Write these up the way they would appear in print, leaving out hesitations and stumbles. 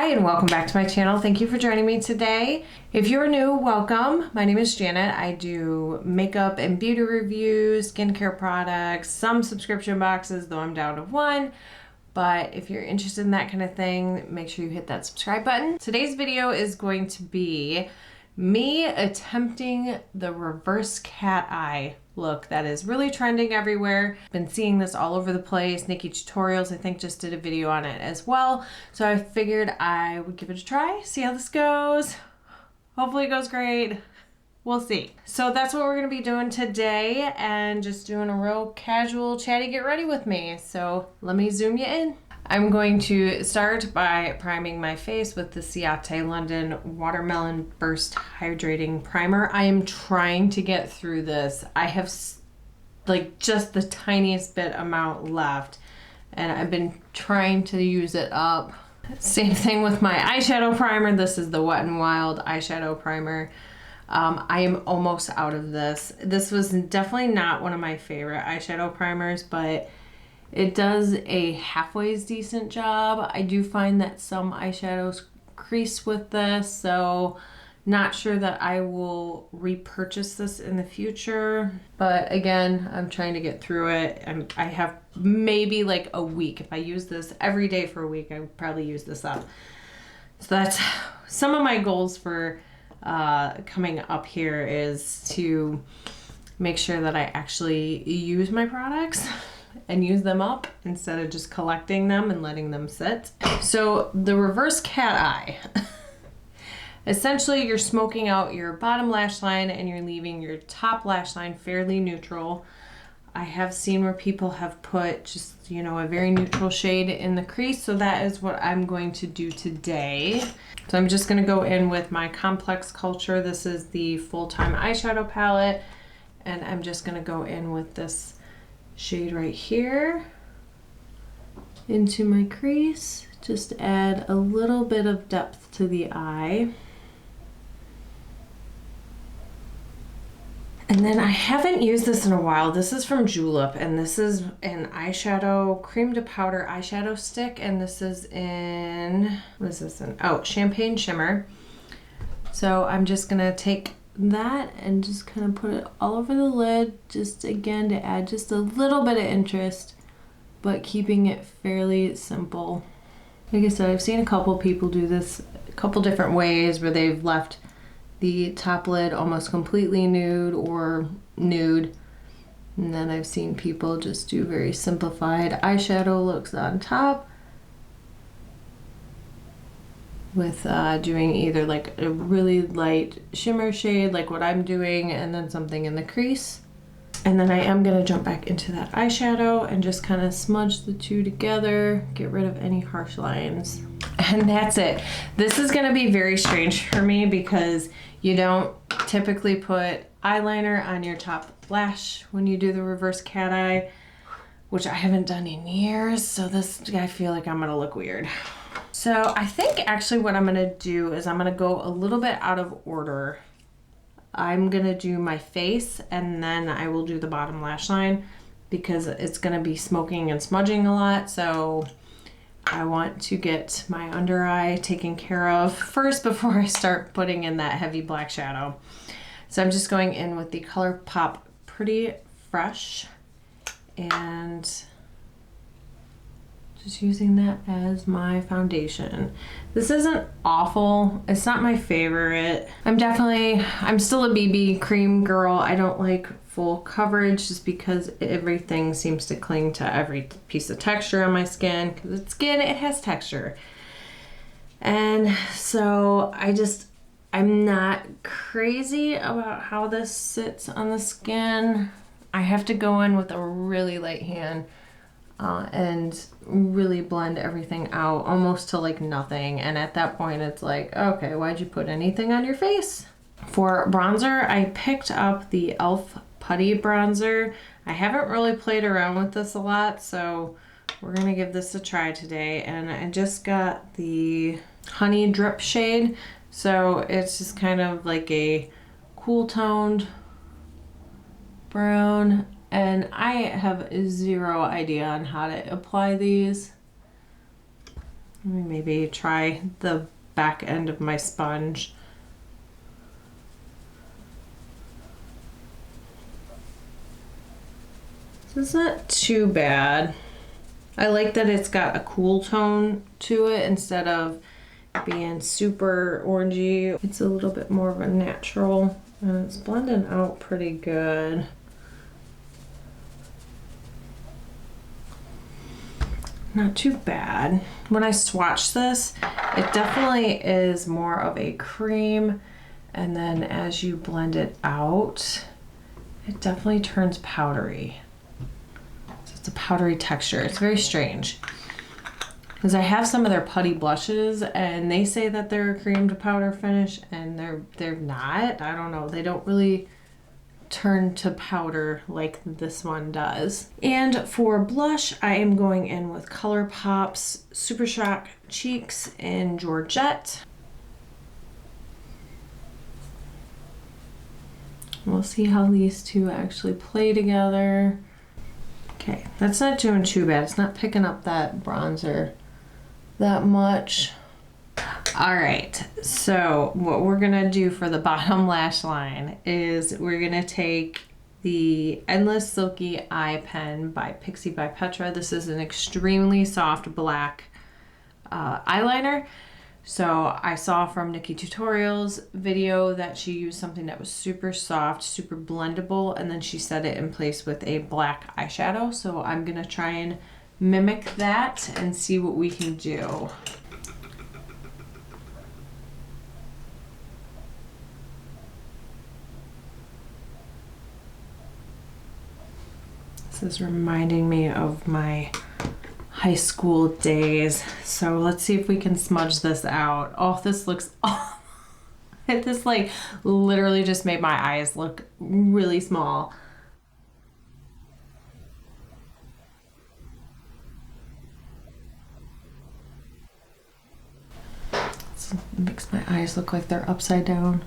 Hi and welcome back to my channel. Thank you for joining me today. If you're new, welcome. My name is Janet. I do makeup and beauty reviews, skincare products, some subscription boxes, though I'm down to one. But if you're interested in that kind of thing, make sure you hit that subscribe button. Today's video is going to be me attempting the reverse cat eye look that is really trending everywhere. Been seeing this all over the place. Nikki Tutorials, I think, just did a video on it as well. So I figured I would give it a try, see how this goes. Hopefully it goes great. We'll see. So that's what we're gonna be doing today, and just doing a real casual chatty get ready with me. So let me zoom you in. I'm going to start by priming my face with the Ciate London Watermelon Burst Hydrating Primer. I am trying to get through this. I have like just the tiniest bit amount left, and I've been trying to use it up. Same thing with my eyeshadow primer. This is the Wet n Wild eyeshadow primer. I am almost out of this. This was definitely not one of my favorite eyeshadow primers, but it does a halfway decent job. I do find that some eyeshadows crease with this, so not sure that I will repurchase this in the future. But again, I'm trying to get through it. I have maybe like a week. If I use this every day for a week, I would probably use this up. So that's some of my goals for coming up here, is to make sure that I actually use my products and use them up instead of just collecting them and letting them sit. So the reverse cat eye. Essentially, you're smoking out your bottom lash line and you're leaving your top lash line fairly neutral. I have seen where people have put just, you know, a very neutral shade in the crease, so that is what I'm going to do today. So I'm just gonna go in with my Complex Culture. This is the Full-Time Eyeshadow Palette, and I'm just gonna go in with this shade right here into my crease. Just add a little bit of depth to the eye. And then I haven't used this in a while. This is from Julep, and this is an eyeshadow, cream to powder eyeshadow stick, and this is in, what is this in? Oh, Champagne Shimmer. So I'm just gonna take that and just kind of put it all over the lid, just again to add just a little bit of interest, but keeping it fairly simple. Like I said, I've seen a couple people do this a couple different ways, where they've left the top lid almost completely nude or nude, and then I've seen people just do very simplified eyeshadow looks on top with doing either like a really light shimmer shade like what I'm doing, and then something in the crease. And then I am going to jump back into that eyeshadow and just kind of smudge the two together, get rid of any harsh lines. And that's it. This is going to be very strange for me because you don't typically put eyeliner on your top lash when you do the reverse cat eye, which I haven't done in years. So this, I feel like I'm going to look weird. So I think actually what I'm gonna do is I'm gonna go a little bit out of order. I'm gonna do my face and then I will do the bottom lash line because it's gonna be smoking and smudging a lot. So I want to get my under eye taken care of first before I start putting in that heavy black shadow. So I'm just going in with the ColourPop Pretty Fresh and just using that as my foundation. This isn't awful. It's not my favorite. I'm still a BB cream girl. I don't like full coverage just because everything seems to cling to every piece of texture on my skin, because it's skin, it has texture. And so I'm not crazy about how this sits on the skin. I have to go in with a really light hand and really blend everything out almost to like nothing, and at that point it's like, okay, why'd you put anything on your face? For bronzer, I picked up the e.l.f. Putty bronzer. I haven't really played around with this a lot, so we're gonna give this a try today. And I just got the Honey Drip shade, so it's just kind of like a cool toned brown, and I have zero idea on how to apply these. Let me maybe try the back end of my sponge. This is not too bad. I like that it's got a cool tone to it instead of being super orangey. It's a little bit more of a natural, and it's blending out pretty good. Not too bad. When I swatch this, it definitely is more of a cream, and then as you blend it out, it definitely turns powdery. So it's a powdery texture. It's very strange. Because I have some of their putty blushes, and they say that they're a cream to powder finish, and they're not. I don't know. They don't really turn to powder like this one does. And for blush, I am going in with ColourPop's Super Shock Cheeks in Georgette. We'll see how these two actually play together. Okay, that's not doing too bad. It's not picking up that bronzer that much. All right, so what we're gonna do for the bottom lash line is we're gonna take the Endless Silky Eye Pen by Pixie by Petra. This is an extremely soft black eyeliner. So I saw from Nikki Tutorials video that she used something that was super soft, super blendable, and then she set it in place with a black eyeshadow. So I'm gonna try and mimic that and see what we can do. This is reminding me of my high school days. So let's see if we can smudge this out. Oh, this looks awful. This like literally just made my eyes look really small. This makes my eyes look like they're upside down,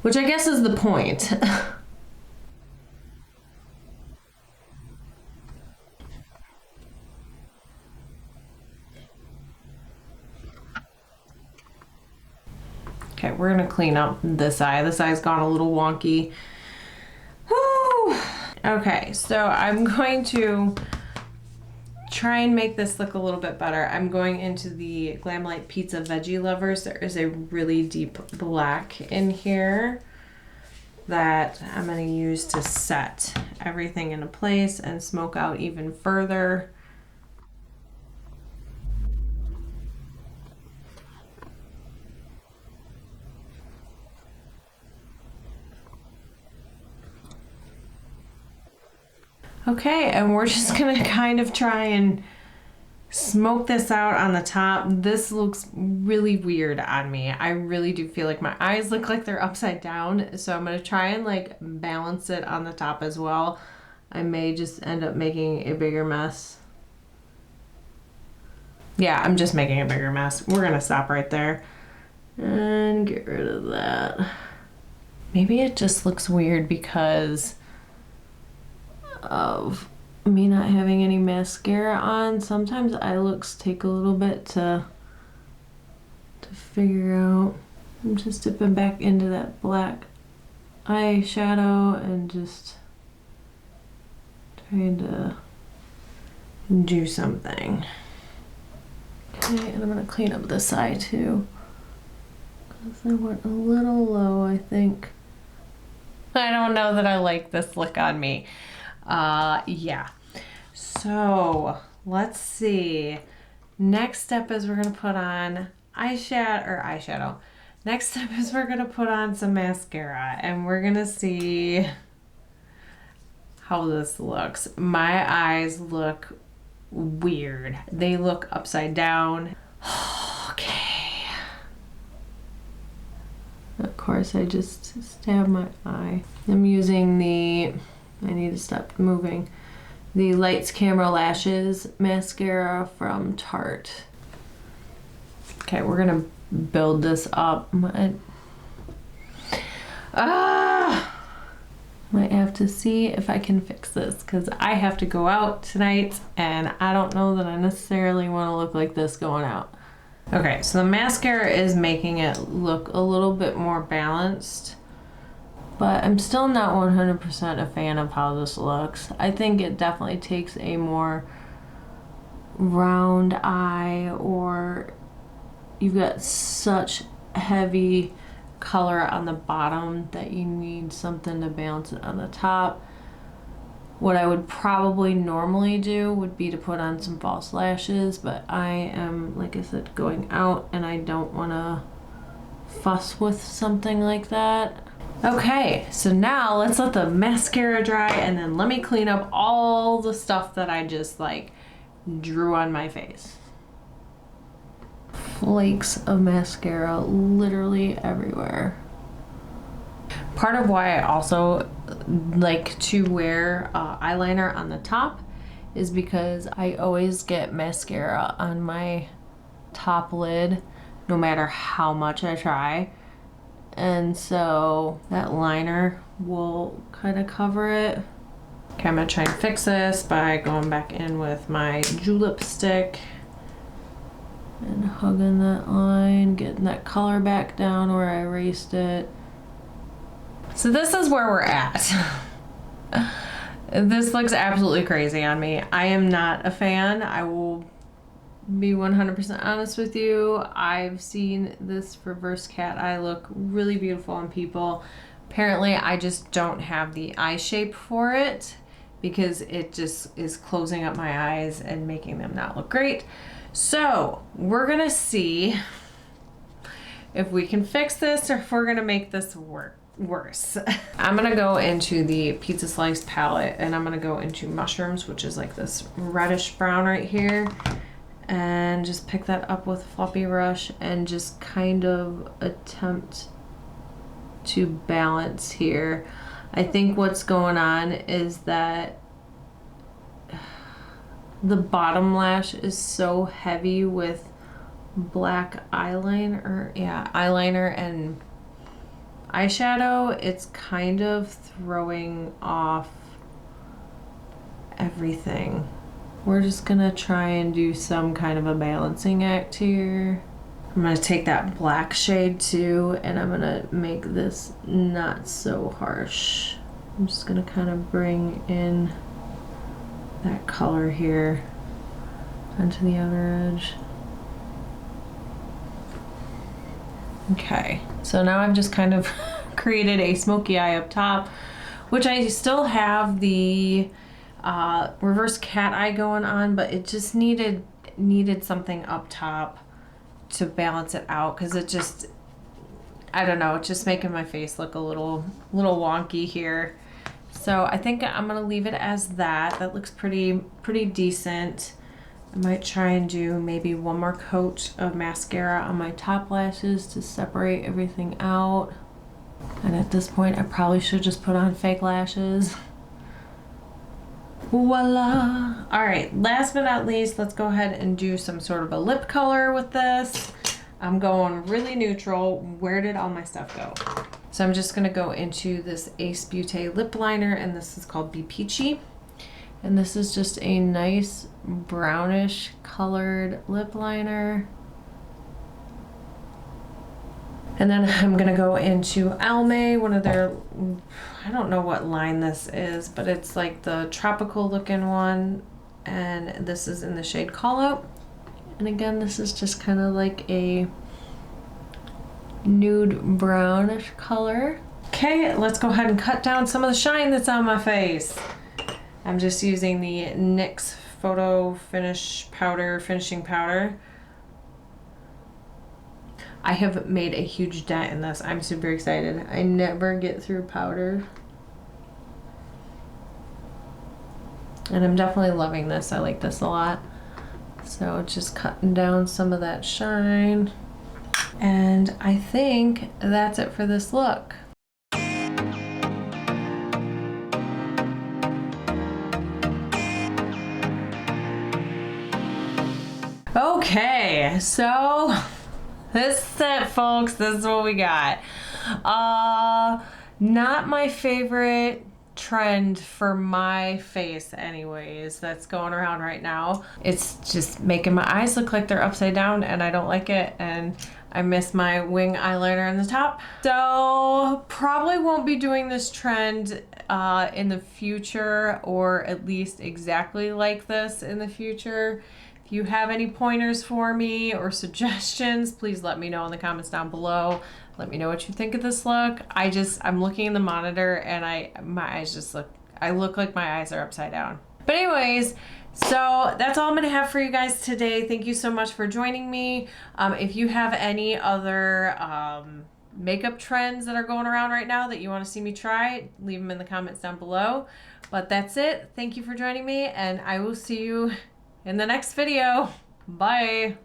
which I guess is the point. Okay, we're gonna clean up this eye. This eye's gone a little wonky. Woo! Okay, so I'm going to try and make this look a little bit better. I'm going into the Glamlite Pizza Veggie Lovers. There is a really deep black in here that I'm gonna use to set everything into place and smoke out even further. Okay, and we're just gonna kind of try and smoke this out on the top. This looks really weird on me. I really do feel like my eyes look like they're upside down, so I'm gonna try and like balance it on the top as well. I may just end up making a bigger mess. Yeah, I'm just making a bigger mess. We're gonna stop right there and get rid of that. Maybe it just looks weird because of me not having any mascara on. Sometimes eye looks take a little bit to figure out. I'm just dipping back into that black eyeshadow and just trying to do something. Okay, and I'm gonna clean up this eye too, because I went a little low, I think. I don't know that I like this look on me. Yeah. So let's see. Next step is we're gonna put on eyeshadow. Next step is we're gonna put on some mascara, and we're gonna see how this looks. My eyes look weird. They look upside down. Okay. Of course, I just stabbed my eye. I'm using I need to stop moving. The Lights Camera Lashes mascara from Tarte. Okay, we're gonna build this up. Might have to see if I can fix this, because I have to go out tonight and I don't know that I necessarily want to look like this going out. Okay, so the mascara is making it look a little bit more balanced, but I'm still not 100% a fan of how this looks. I think it definitely takes a more round eye, or you've got such heavy color on the bottom that you need something to balance it on the top. What I would probably normally do would be to put on some false lashes, but I am, like I said, going out and I don't want to fuss with something like that. Okay, so now let's let the mascara dry and then let me clean up all the stuff that I just like drew on my face. Flakes of mascara literally everywhere. Part of why I also like to wear eyeliner on the top is because I always get mascara on my top lid no matter how much I try, and so that liner will kind of cover it. Okay, I'm gonna try and fix this by going back in with my julep stick and hugging that line, getting that color back down where I erased it. So this is where we're at. This looks absolutely crazy on me. I am not a fan. I will be 100% honest with you. I've seen this reverse cat eye look really beautiful on people. Apparently I just don't have the eye shape for it because it just is closing up my eyes and making them not look great. So we're gonna see if we can fix this or if we're gonna make this worse. I'm gonna go into the pizza slice palette and I'm gonna go into mushrooms, which is like this reddish brown right here, and just pick that up with a floppy brush and just kind of attempt to balance here. I think what's going on is that the bottom lash is so heavy with black eyeliner, eyeliner and eyeshadow, it's kind of throwing off everything. We're just gonna try and do some kind of a balancing act here. I'm gonna take that black shade too and I'm gonna make this not so harsh. I'm just gonna kind of bring in that color here onto the other edge. Okay, so now I've just kind of created a smoky eye up top, which I still have the reverse cat eye going on, but it just needed something up top to balance it out, because it just, I don't know, it's just making my face look a little wonky here. So I think I'm gonna leave it as that. That looks pretty decent. I might try and do maybe one more coat of mascara on my top lashes to separate everything out. And at this point, I probably should just put on fake lashes. Voila! All right, last but not least, let's go ahead and do some sort of a lip color with this. I'm going really neutral. Where did all my stuff go? So I'm just gonna go into this Ace Beauté lip liner, and this is called Be Peachy. And this is just a nice brownish colored lip liner. And then I'm gonna go into Almay, one of their, I don't know what line this is, but it's like the tropical looking one. And this is in the shade Call Out. And again, this is just kind of like a nude brownish color. Okay, let's go ahead and cut down some of the shine that's on my face. I'm just using the NYX Photo Finish Powder, Finishing Powder. I have made a huge dent in this. I'm super excited. I never get through powder. And I'm definitely loving this. I like this a lot. So just cutting down some of that shine. And I think that's it for this look. Okay, so this is it, folks. This is what we got. Not my favorite trend for my face anyways that's going around right now. It's just making my eyes look like they're upside down and I don't like it, and I miss my wing eyeliner on the top. So probably won't be doing this trend in the future, or at least exactly like this in the future. If you have any pointers for me or suggestions, please let me know in the comments down below. Let me know what you think of this look. I'm looking in the monitor and my eyes just I look like my eyes are upside down. But anyways, so that's all I'm gonna have for you guys today. Thank you so much for joining me. If you have any other makeup trends that are going around right now that you want to see me try, leave them in the comments down below. But that's it. Thank you for joining me, and I will see you in the next video. Bye.